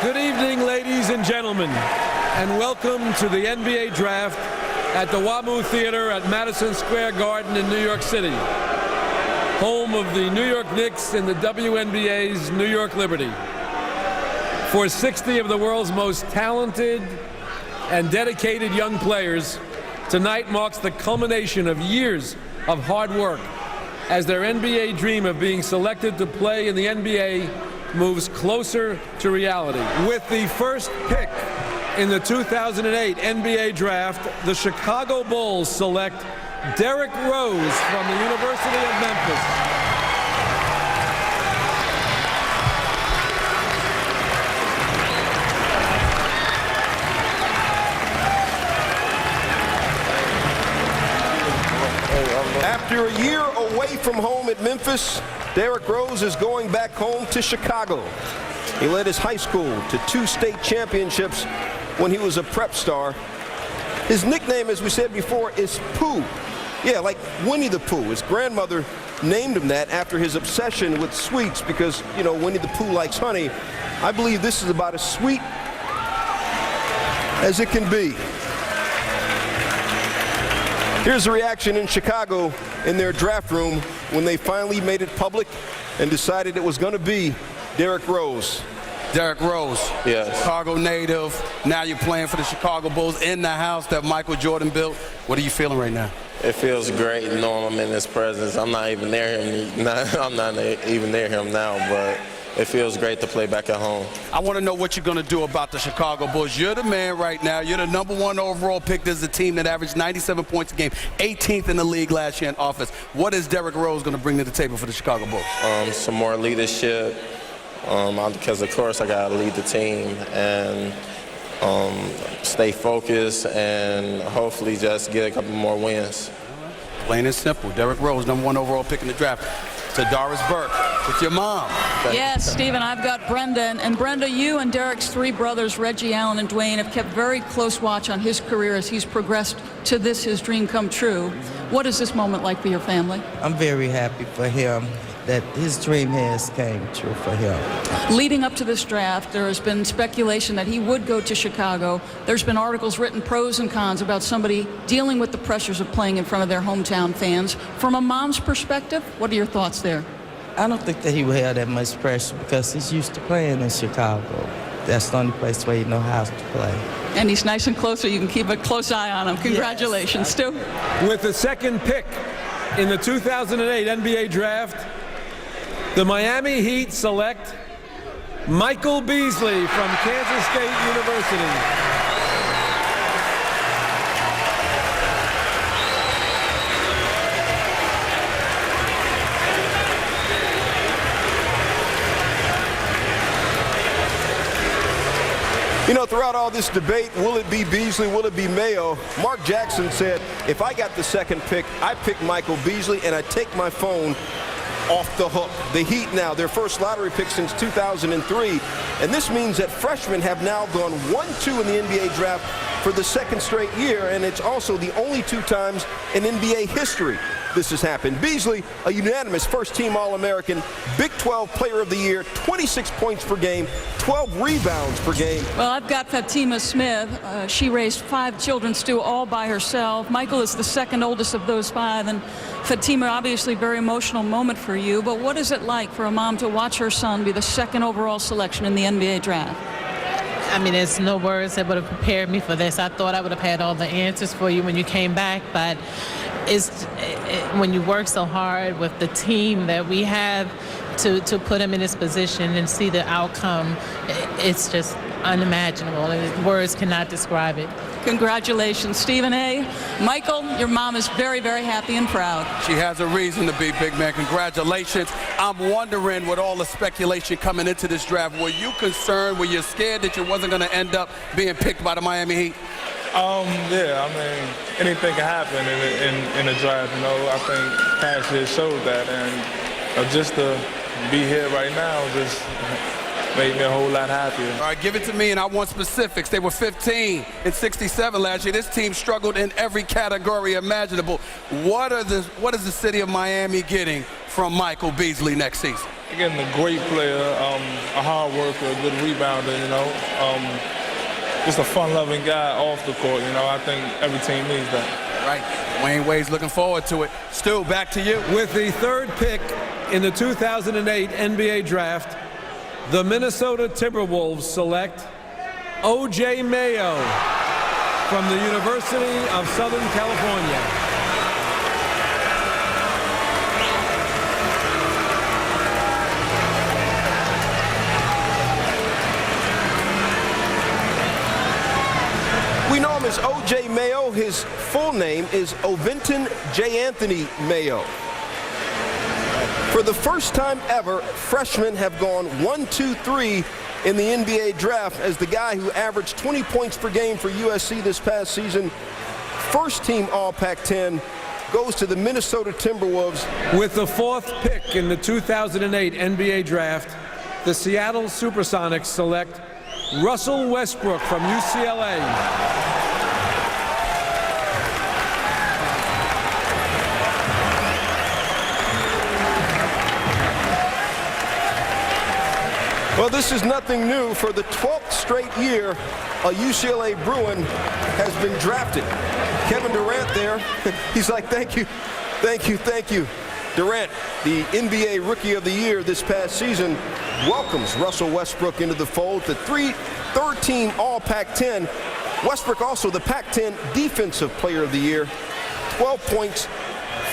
Good evening, ladies and gentlemen, and welcome to the NBA Draft at the WAMU Theater at Madison Square Garden in New York City, home of the New York Knicks and the WNBA's New York Liberty. For 60 of the world's most talented and dedicated young players, tonight marks the culmination of years of hard work as their NBA dream of being selected to play in the NBA moves closer to reality. With the first pick in the 2008 NBA Draft, the Chicago Bulls select Derrick Rose from the University of Memphis. After a year away from home at Memphis, Derrick Rose is going back home to Chicago. He led his high school to 2 state championships when he was a prep star. His nickname, as we said before, is Pooh. Yeah, like Winnie the Pooh. His grandmother named him that after his obsession with sweets because, you know, Winnie the Pooh likes honey. I believe this is about as sweet as it can be. Here's the reaction in Chicago in their draft room when they finally made it public and decided it was going to be Derrick Rose. Derrick Rose, yes. Chicago native. Now you're playing for the Chicago Bulls in the house that Michael Jordan built. What are you feeling right now? It feels great knowing I'm in his presence. I'm not even near him. I'm not even near him now, but it feels great to play back at home. I want to know what you're going to do about the Chicago Bulls. You're the man right now. You're the #1 overall pick. There's a team that averaged 97 points a game, 18th in the league last year in offense. What is Derrick Rose going to bring to the table for the Chicago Bulls? Some more leadership, because, of course, I got to lead the team and stay focused and hopefully just get a couple more wins. Plain and simple. Derrick Rose, #1 overall pick in the draft. To Doris Burke, with your mom. Yes, Stephen, I've got Brenda. And Brenda, you and Derrick's 3 brothers, Reggie, Allen, and Dwayne, have kept very close watch on his career as he's progressed to this, his dream come true. What is this moment like for your family? I'm very happy for him that his dream has came true for him. Leading up to this draft, there has been speculation that he would go to Chicago. There's been articles written, pros and cons, about somebody dealing with the pressures of playing in front of their hometown fans. From a mom's perspective, what are your thoughts there? I don't think that he will have that much pressure because he's used to playing in Chicago. That's the only place where he knows how to play. And he's nice and close, so you can keep a close eye on him. Congratulations, Stu. With the second pick in the 2008 NBA Draft, the Miami Heat select Michael Beasley from Kansas State University. You know, throughout all this debate, will it be Beasley, will it be Mayo, Mark Jackson said, if I got the second pick, I pick Michael Beasley and I take my phone off the hook. The Heat now, their first lottery pick since 2003. And this means that freshmen have now gone 1-2 in the NBA draft for the 2nd straight year. And it's also the only 2 times in NBA history this has happened. Beasley, a unanimous first-team All-American, Big 12 Player of the Year, 26 points per game, 12 rebounds per game. Well, I've got Fatima Smith. She raised 5 children, Stu, all by herself. Michael is the 2nd oldest of those 5. And Fatima, obviously, very emotional moment for you. But what is it like for a mom to watch her son be the 2nd overall selection in the NBA draft? I mean, there's no words that would have prepared me for this. I thought I would have had all the answers for you when you came back, but when you work so hard with the team that we have to put him in this position and see the outcome, it's just unimaginable. Words cannot describe it. Congratulations, Stephen A. Michael, your mom is very, very happy and proud. She has a reason to be, big man. Congratulations. I'm wondering, with all the speculation coming into this draft, were you concerned, were you scared that you wasn't going to end up being picked by the Miami Heat? Yeah, I mean, anything can happen in a draft, you know. I think past year showed that, and just to be here right now just made me a whole lot happier. All right, give it to me, and I want specifics. They were 15 and 67 last year. This team struggled in every category imaginable. What is the city of Miami getting from Michael Beasley next season? again, a great player, a hard worker, a good rebounder, you know. Just a fun-loving guy off the court, you know. I think every team needs that. Right. Wayne Wade's looking forward to it. Stu, back to you. With the third pick in the 2008 NBA Draft, the Minnesota Timberwolves select O.J. Mayo from the University of Southern California. We know him as O.J. Mayo. His full name is Ovinton J. Anthony Mayo. For the first time ever, freshmen have gone 1-2-3 in the NBA draft as the guy who averaged 20 points per game for USC this past season, first team All-Pac-10, goes to the Minnesota Timberwolves. With the fourth pick in the 2008 NBA Draft, the Seattle Supersonics select Russell Westbrook from UCLA. Well, this is nothing new. For the 12th straight year, a UCLA Bruin has been drafted. Kevin Durant there, he's like, thank you, thank you, thank you. Durant, the NBA Rookie of the Year this past season, welcomes Russell Westbrook into the fold, the third-team All-Pac-10. Westbrook also the Pac-10 Defensive Player of the Year, 12 points,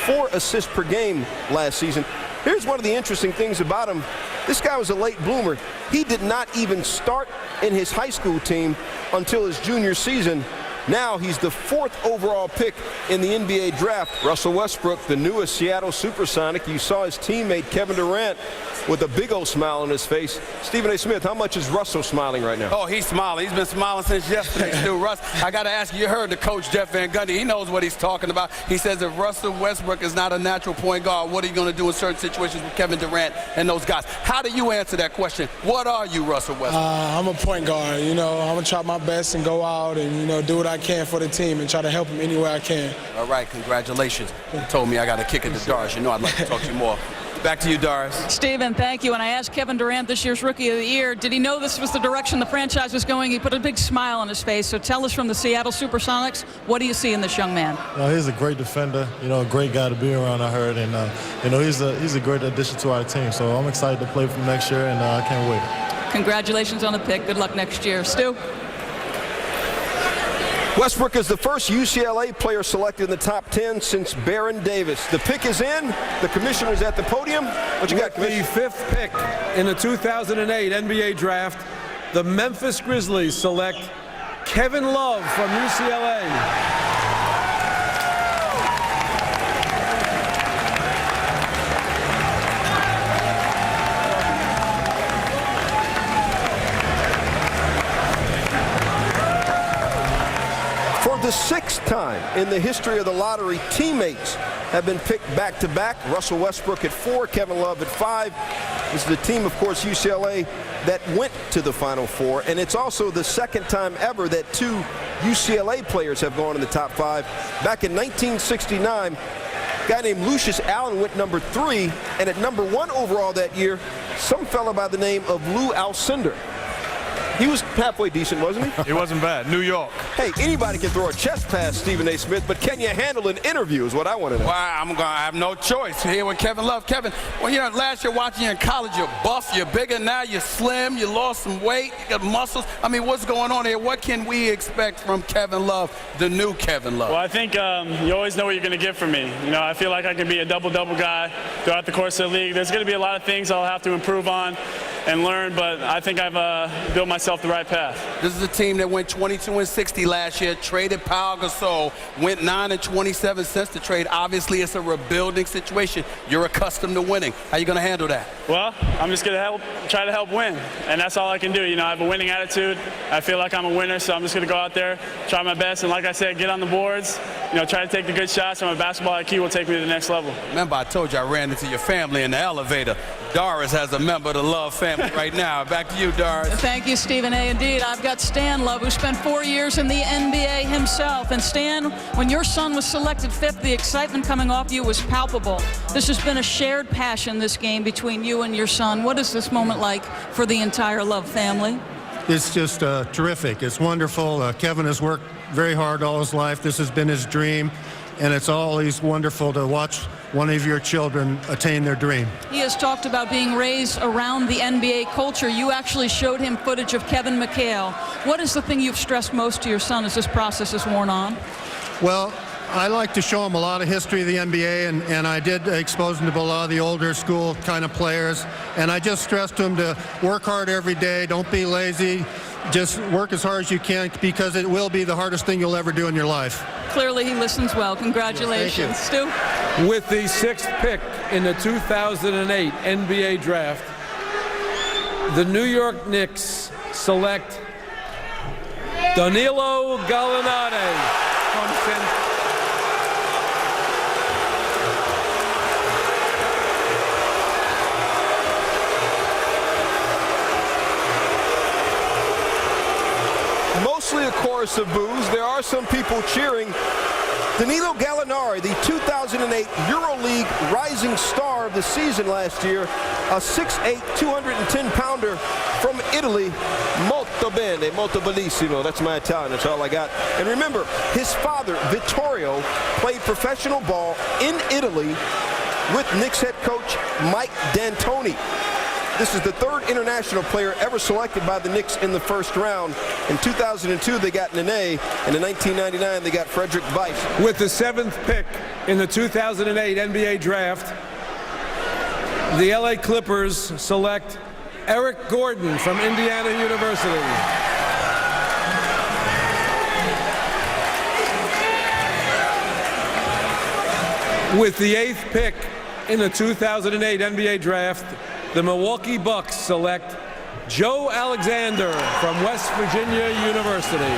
4 assists per game last season. Here's one of the interesting things about him. This guy was a late bloomer. He did not even start in his high school team until his junior season. Now he's the 4th overall pick in the NBA draft. Russell Westbrook, the newest Seattle Supersonic. You saw his teammate Kevin Durant with a big old smile on his face. Stephen A. Smith, how much is Russell smiling right now? Oh, he's smiling. He's been smiling since yesterday, Stu. Russ, I got to ask you, you heard the coach, Jeff Van Gundy. He knows what he's talking about. He says if Russell Westbrook is not a natural point guard, what are you going to do in certain situations with Kevin Durant and those guys? How do you answer that question? What are you, Russell Westbrook? I'm a point guard. You know, I'm going to try my best and go out and, you know, do what I can for the team and try to help them any way I can. All right, congratulations. You told me I got to kick it to Doris. You know I'd like to talk to you more. Back to you, Doris. Stephen, thank you. And I asked Kevin Durant, this year's Rookie of the Year, did he know this was the direction the franchise was going? He put a big smile on his face. So tell us, from the Seattle Supersonics, what do you see in this young man? He's a great defender, you know, a great guy to be around, I heard. And, you know, he's a great addition to our team. So I'm excited to play for him next year, and I can't wait. Congratulations on the pick. Good luck next year. Stu? Westbrook is the first UCLA player selected in the top 10 since Baron Davis. The pick is in. The commissioner's at the podium. What you got, Commissioner? The 5th pick in the 2008 NBA Draft, the Memphis Grizzlies select Kevin Love from UCLA. The 6th time in the history of the lottery, teammates have been picked back-to-back. Russell Westbrook at 4, Kevin Love at 5. This is the team, of course, UCLA, that went to the Final Four. And it's also the 2nd time ever that 2 UCLA players have gone in the top 5. Back in 1969, a guy named Lucius Allen went number 3. And at number 1 overall that year, some fella by the name of Lou Alcindor. He was halfway decent, wasn't he? He wasn't bad. New York. Hey, anybody can throw a chest pass, Stephen A. Smith, but can you handle an interview is what I want to know. Well, I'm going to have no choice here with Kevin Love. Kevin, well, you know, last year watching you in college, you're buff, you're bigger. Now you're slim, you lost some weight, you got muscles. I mean, what's going on here? What can we expect from Kevin Love, the new Kevin Love? Well, I think you always know what you're going to get from me. You know, I feel like I can be a double-double guy throughout the course of the league. There's going to be a lot of things I'll have to improve on and learn, but I think I've built myself the right path. This is a team that went 22-60 last year, traded Pau Gasol, went 9-27 since the trade. Obviously, it's a rebuilding situation. You're accustomed to winning. How are you going to handle that? Well, I'm just going to try to help win, and that's all I can do. You know, I have a winning attitude. I feel like I'm a winner, so I'm just going to go out there, try my best, and like I said, get on the boards, you know, try to take the good shots, and my basketball IQ will take me to the next level. Remember, I told you I ran into your family in the elevator. Doris has a member of the Love family right now. Back to you, Doris. Thank you, Stephen A. Indeed, I've got Stan Love, who spent 4 years in the NBA himself. And Stan, when your son was selected 5th, the excitement coming off you was palpable. This has been a shared passion, this game, between you and your son. What is this moment like for the entire Love family? It's just terrific. It's wonderful. Kevin has worked very hard all his life. This has been his dream, and it's always wonderful to watch one of your children attain their dream. He has talked about being raised around the NBA culture. You actually showed him footage of Kevin McHale. What is the thing you've stressed most to your son as this process has worn on? Well, I like to show him a lot of history of the NBA, and I did expose him to a lot of the older school kind of players. And I just stressed to him to work hard every day, don't be lazy, just work as hard as you can, because it will be the hardest thing you'll ever do in your life. Clearly he listens well. Congratulations. Stu? With the 6th pick in the 2008 NBA draft, the New York Knicks select Danilo Gallinari from Stanford. Mostly a chorus of boos. There are some people cheering. Danilo Gallinari, the 2008 EuroLeague Rising Star of the season last year, a 6'8", 210-pounder from Italy. Molto bene, molto bellissimo. That's my Italian. That's all I got. And remember, his father, Vittorio, played professional ball in Italy with Knicks head coach Mike D'Antoni. This is the 3rd international player ever selected by the Knicks in the first round. In 2002, they got Nene, and in 1999, they got Frederick Weiss. With the 7th pick in the 2008 NBA draft, the LA Clippers select Eric Gordon from Indiana University. With the 8th pick in the 2008 NBA draft, the Milwaukee Bucks select Joe Alexander from West Virginia University.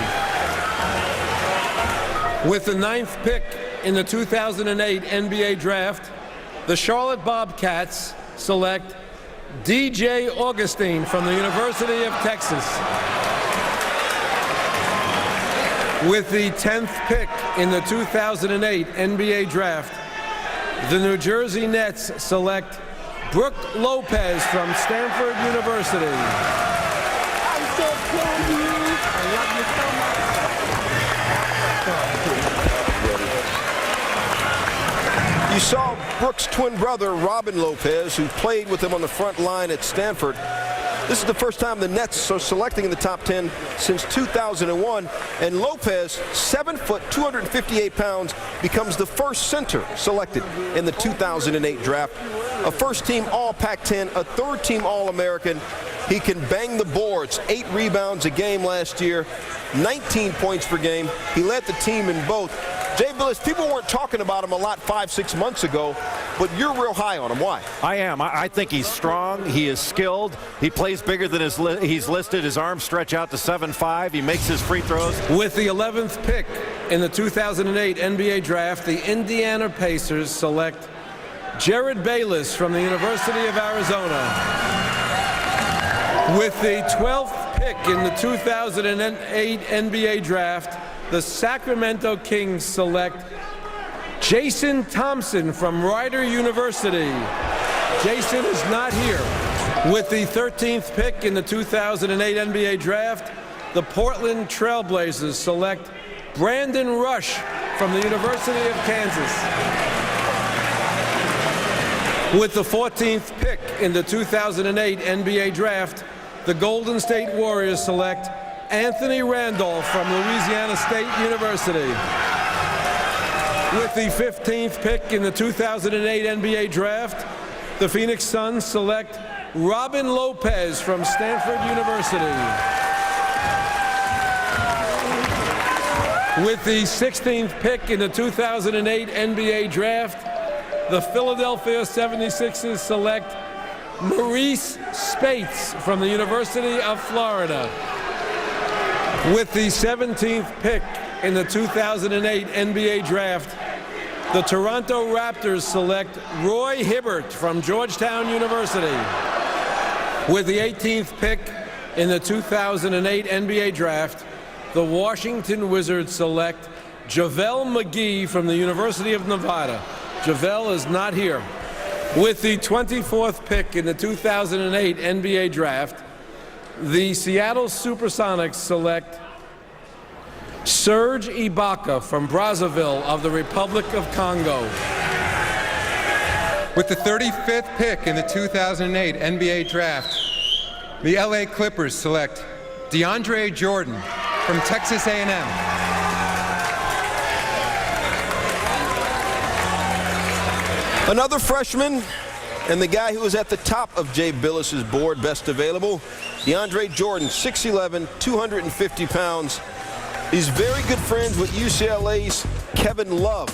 With the 9th pick in the 2008 NBA draft, the Charlotte Bobcats select DJ Augustine from the University of Texas. With the 10th pick in the 2008 NBA draft, the New Jersey Nets select Brook Lopez from Stanford University. I'm so proud of you. I love you so much. You saw Brook's twin brother, Robin Lopez, who played with him on the front line at Stanford. This is the first time the Nets are selecting in the top 10 since 2001. And Lopez, 7 foot, 258 pounds, becomes the first center selected in the 2008 draft. A first-team All-Pac-10, a third-team All-American. He can bang the boards. 8 rebounds a game last year, 19 points per game. He led the team in both. Jay Billis, people weren't talking about him a lot 5-6 months ago, but you're real high on him. Why? I am. I think he's strong. He is skilled. He plays bigger than he's listed. His arms stretch out to 7'5". He makes his free throws. With the 11th pick in the 2008 NBA draft, the Indiana Pacers select Jared Bayless from the University of Arizona. With the 12th pick in the 2008 NBA draft, the Sacramento Kings select Jason Thompson from Rider University. Jason is not here. With the 13th pick in the 2008 NBA draft, the Portland Trailblazers select Brandon Rush from the University of Kansas. With the 14th pick in the 2008 NBA draft, the Golden State Warriors select Anthony Randolph from Louisiana State University. With the 15th pick in the 2008 NBA draft, the Phoenix Suns select Robin Lopez from Stanford University. With the 16th pick in the 2008 NBA draft, the Philadelphia 76ers select Maurice Spates from the University of Florida. With the 17th pick in the 2008 NBA draft, The Toronto Raptors select Roy Hibbert from Georgetown University. With the 18th pick in the 2008 NBA Draft, the Washington Wizards select JaVale McGee from the University of Nevada. JaVale is not here. With the 24th pick in the 2008 NBA Draft, the Seattle Supersonics select Serge Ibaka from Brazzaville of the Republic of Congo. With the 35th pick in the 2008 NBA Draft, the LA Clippers select Deandre Jordan from Texas A&M. Another freshman, and the guy who was at the top of Jay Billis's board, best available, Deandre Jordan, 6'11", 250 pounds. He's very good friends with UCLA's Kevin Love.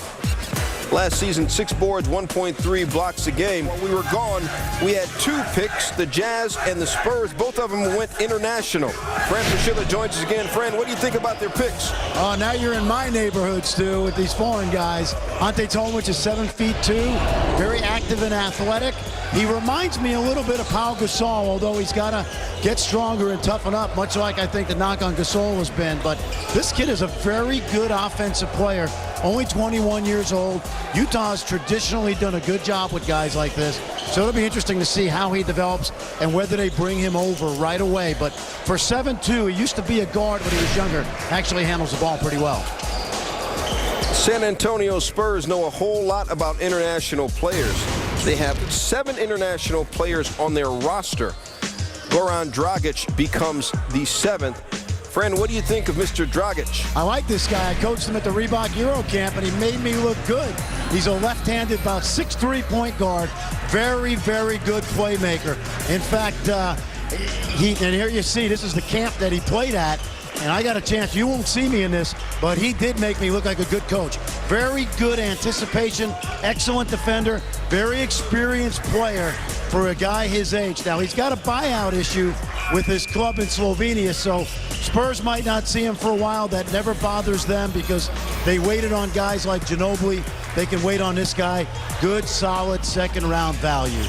Last season, 6 boards, 1.3 blocks a game. When we were gone, we had 2 picks, the Jazz and the Spurs. Both of them went international. Fran Fraschilla joins us again. Fran, what do you think about their picks? Oh, now you're in my neighborhood, Stu, with these foreign guys. Ante Tomic is 7'2", very active and athletic. He reminds me a little bit of Pau Gasol, although he's got to get stronger and toughen up, much like I think the knock on Gasol has been. But this kid is a very good offensive player, only 21 years old. Utah has traditionally done a good job with guys like this, so it'll be interesting to see how he develops and whether they bring him over right away. But for 7'2", he used to be a guard when he was younger, actually handles the ball pretty well. San Antonio Spurs know a whole lot about international players. They have 7 international players on their roster. Goran Dragic becomes the 7th. Fran, what do you think of Mr. Dragic? I like this guy. I coached him at the Reebok Euro Camp, and he made me look good. He's a left-handed, about 6'3" point guard. Very, very good playmaker. In fact, and here you see, this is the camp that he played at. And I got a chance, you won't see me in this, but he did make me look like a good coach. Very good anticipation, excellent defender, very experienced player for a guy his age. Now, he's got a buyout issue with his club in Slovenia, so Spurs might not see him for a while. That never bothers them because they waited on guys like Ginobili. They can wait on this guy. Good, solid second-round value.